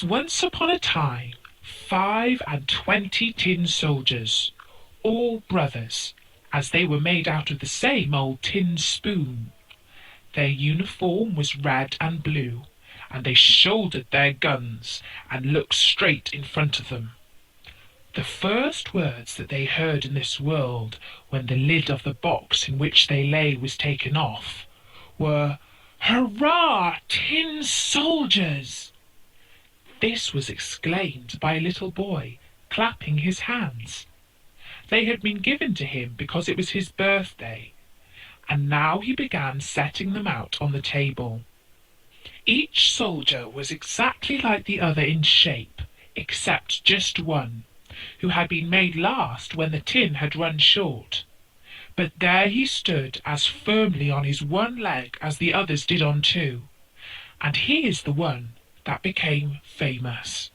Once upon a time 25 tin soldiers, all brothers, as they were made out of the same old tin spoon. Their uniform was red and blue, and they shouldered their guns and looked straight in front of them. The first words that they heard in this world, when the lid of the box in which they lay was taken off, were, "Hurrah, tin soldiers!" This was exclaimed by a little boy, clapping his hands. They had been given to him because it was his birthday, and now he began setting them out on the table. Each soldier was exactly like the other in shape, except just one, who had been made last when the tin had run short. But there he stood as firmly on his one leg as the others did on two, and he is the one that became famous.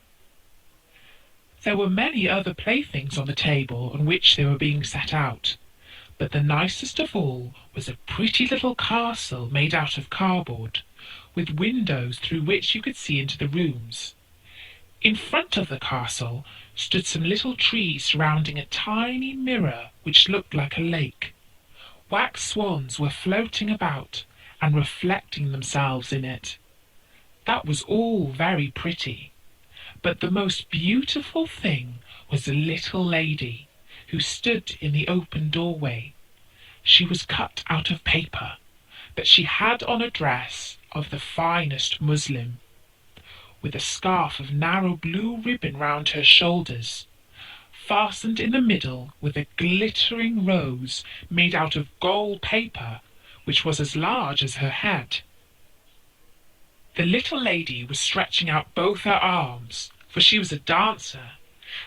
There were many other playthings on the table on which they were being set out, but the nicest of all was a pretty little castle made out of cardboard, with windows through which you could see into the rooms. In front of the castle stood some little trees surrounding a tiny mirror which looked like a lake. Wax swans were floating about and reflecting themselves in it. That was all very pretty, but the most beautiful thing was a little lady who stood in the open doorway. She was cut out of paper, but she had on a dress of the finest muslin, with a scarf of narrow blue ribbon round her shoulders, fastened in the middle with a glittering rose made out of gold paper, which was as large as her head. The little lady was stretching out both her arms, for she was a dancer,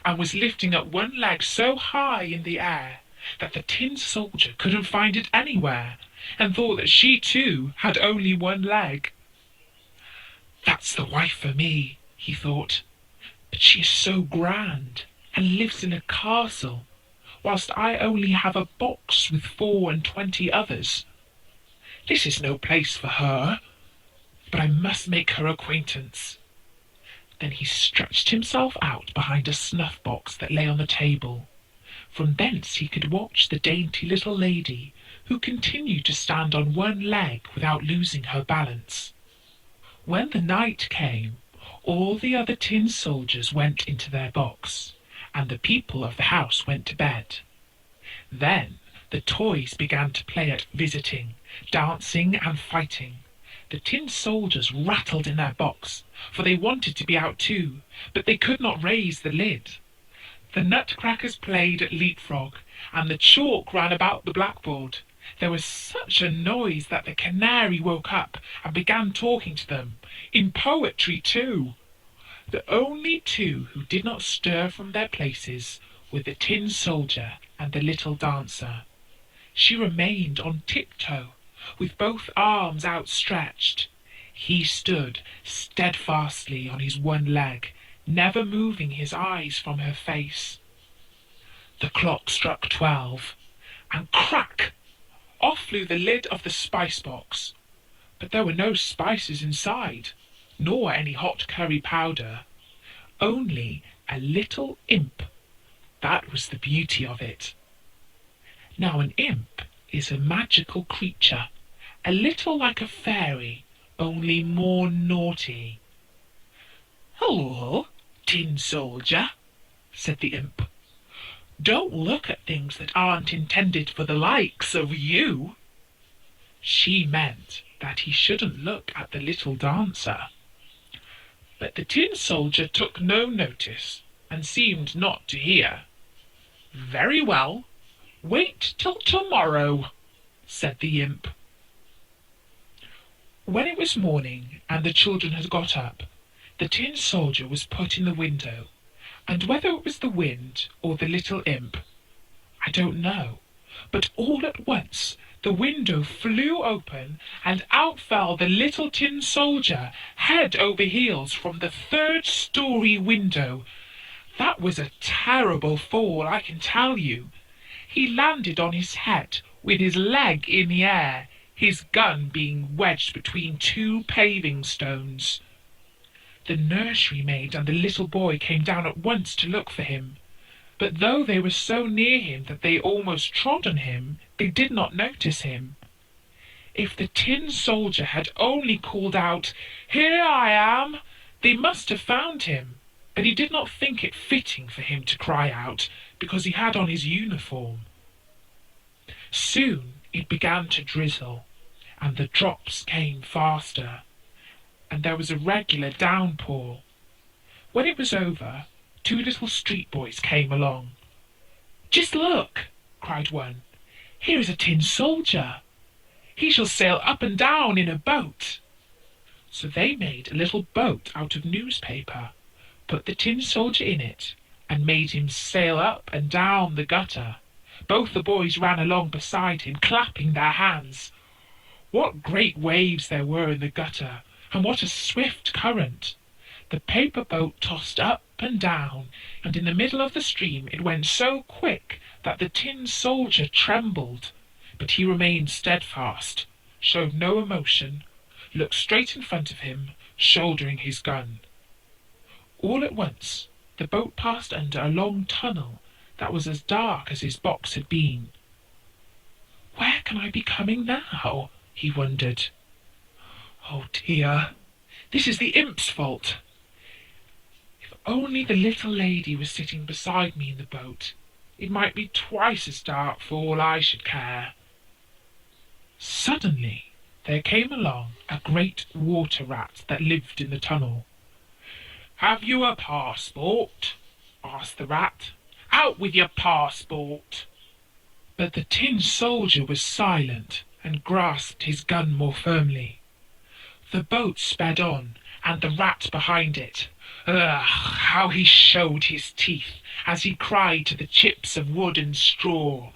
and was lifting up one leg so high in the air that the tin soldier couldn't find it anywhere, and thought that she too had only one leg. "That's the wife for me," he thought, "but she is so grand, and lives in a castle, whilst I only have a box with 24 others. This is no place for her, but I must make her acquaintance." Then he stretched himself out behind a snuff box that lay on the table. From thence he could watch the dainty little lady, who continued to stand on one leg without losing her balance. When the night came, all the other tin soldiers went into their box, and the people of the house went to bed. Then the toys began to play at visiting, dancing and fighting. The tin soldiers rattled in their box, for they wanted to be out too, but they could not raise the lid. The nutcrackers played at leapfrog, and the chalk ran about the blackboard. There was such a noise that the canary woke up and began talking to them, in poetry too. The only two who did not stir from their places were the tin soldier and the little dancer. She remained on tiptoe, with both arms outstretched. He stood steadfastly on his one leg, never moving his eyes from her face. The clock struck 12, and crack! Off flew the lid of the spice box. But there were no spices inside, nor any hot curry powder, only a little imp. That was the beauty of it. Now an imp is a magical creature, a little like a fairy, only more naughty. "Hello, tin soldier," said the imp. "Don't look at things that aren't intended for the likes of you." She meant that he shouldn't look at the little dancer. But the tin soldier took no notice, and seemed not to hear. "Very well, wait till tomorrow," said the imp. When it was morning, and the children had got up, the tin soldier was put in the window, and whether it was the wind or the little imp, I don't know, but all at once the window flew open, and out fell the little tin soldier, head over heels, from the third-story window. That was a terrible fall, I can tell you. He landed on his head, with his leg in the air, his gun being wedged between two paving stones. The nursery maid and the little boy came down at once to look for him, but though they were so near him that they almost trod on him, they did not notice him. If the tin soldier had only called out, "Here I am," they must have found him, but he did not think it fitting for him to cry out, because he had on his uniform. Soon it began to drizzle, and the drops came faster, and there was a regular downpour. When it was over, two little street boys came along. "Just look," cried one. "Here is a tin soldier. He shall sail up and down in a boat." So they made a little boat out of newspaper, put the tin soldier in it, and made him sail up and down the gutter. Both the boys ran along beside him, clapping their hands. What great waves there were in the gutter, and what a swift current! The paper boat tossed up and down, and in the middle of the stream it went so quick that the tin soldier trembled. But he remained steadfast, showed no emotion, looked straight in front of him, shouldering his gun. All at once the boat passed under a long tunnel that was as dark as his box had been. "Where can I be coming now?" he wondered. "Oh dear, this is the imp's fault. If only the little lady was sitting beside me in the boat, it might be twice as dark for all I should care." Suddenly there came along a great water rat that lived in the tunnel. "Have you a passport?" asked the rat. "Out with your passport!" But the tin soldier was silent and grasped his gun more firmly. The boat sped on, and the rat behind it. Ugh, how he showed his teeth as he cried to the chips of wood and straw,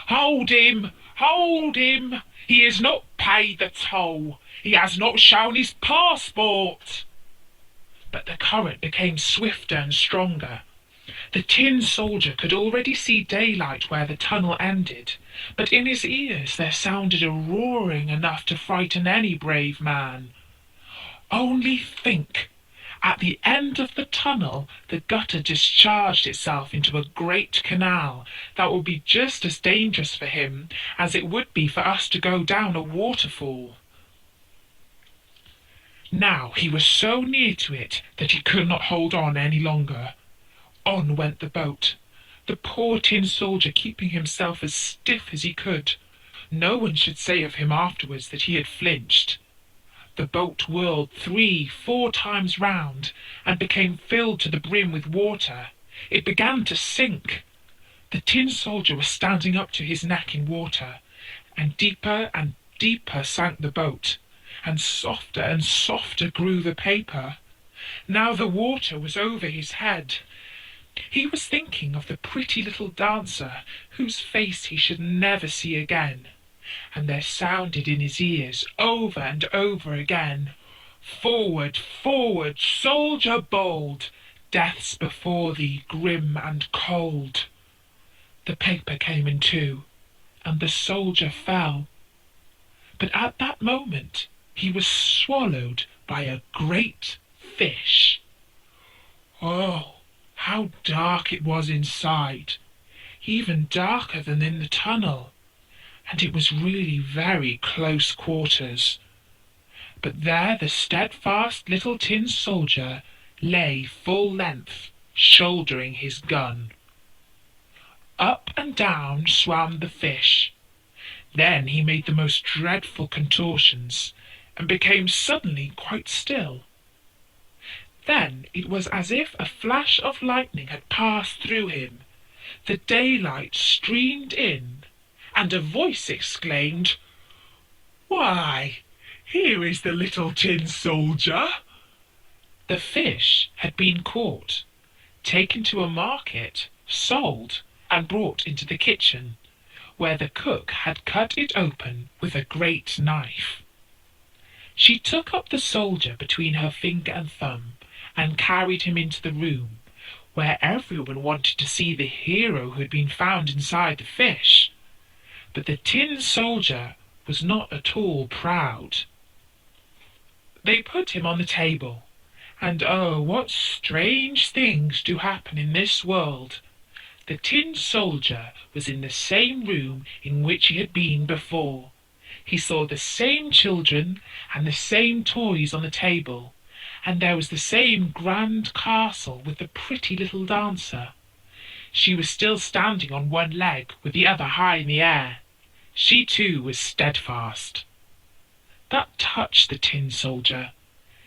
"Hold him! Hold him! He has not paid the toll! He has not shown his passport!" But the current became swifter and stronger. The tin soldier could already see daylight where the tunnel ended, but in his ears there sounded a roaring enough to frighten any brave man. Only think! At the end of the tunnel, the gutter discharged itself into a great canal that would be just as dangerous for him as it would be for us to go down a waterfall. Now he was so near to it that he could not hold on any longer. On went the boat, the poor tin soldier keeping himself as stiff as he could. No one should say of him afterwards that he had flinched. The boat whirled 3-4 times round, and became filled to the brim with water. It began to sink. The tin soldier was standing up to his neck in water, and deeper sank the boat, and softer grew the paper. Now the water was over his head. He was thinking of the pretty little dancer whose face he should never see again, and there sounded in his ears over and over again, "Forward, forward, soldier bold, death's before thee grim and cold." The paper came in two, and the soldier fell. But at that moment he was swallowed by a great fish. Oh, how dark it was inside, even darker than in the tunnel, and it was really very close quarters. But there the steadfast little tin soldier lay full length, shouldering his gun. Up and down swam the fish. Then he made the most dreadful contortions, and became suddenly quite still. Then it was as if a flash of lightning had passed through him. The daylight streamed in, and a voice exclaimed, "Why, here is the little tin soldier!" The fish had been caught, taken to a market, sold, and brought into the kitchen, where the cook had cut it open with a great knife. She took up the soldier between her finger and thumb, and carried him into the room, where everyone wanted to see the hero who had been found inside the fish. But the tin soldier was not at all proud. They put him on the table, And oh, what strange things do happen in this world! The tin soldier was in the same room in which he had been before. He saw the same children and the same toys on the table, and there was the same grand castle with the pretty little dancer. She was still standing on one leg with the other high in the air. She too was steadfast. That touched the tin soldier.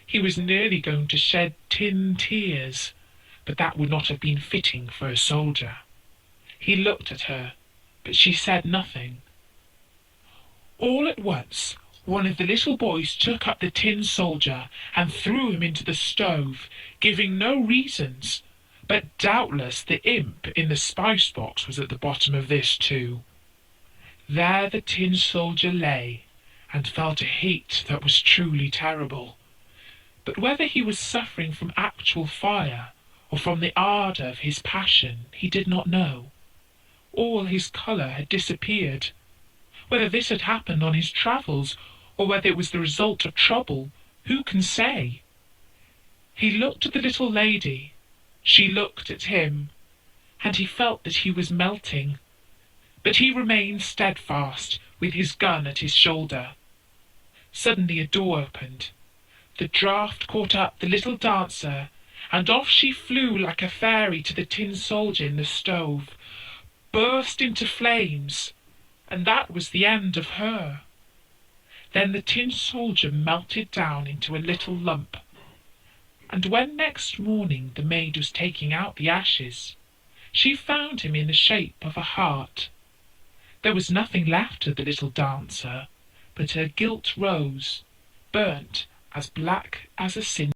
He was nearly going to shed tin tears, but that would not have been fitting for a soldier. He looked at her, but she said nothing. All at once, one of the little boys took up the tin soldier and threw him into the stove, giving no reasons. But doubtless the imp in the spice box was at the bottom of this too. There the tin soldier lay, and felt a heat that was truly terrible. But whether he was suffering from actual fire, or from the ardour of his passion, he did not know. All his colour had disappeared. Whether this had happened on his travels, or whether it was the result of trouble, who can say? He looked at the little lady, she looked at him, and he felt that he was melting. But he remained steadfast, with his gun at his shoulder. Suddenly a door opened. The draught caught up the little dancer, and off she flew like a fairy to the tin soldier in the stove, burst into flames, and that was the end of her. Then the tin soldier melted down into a little lump, and when next morning the maid was taking out the ashes, she found him in the shape of a heart. There was nothing left of the little dancer but her gilt rose, burnt as black as a cinder.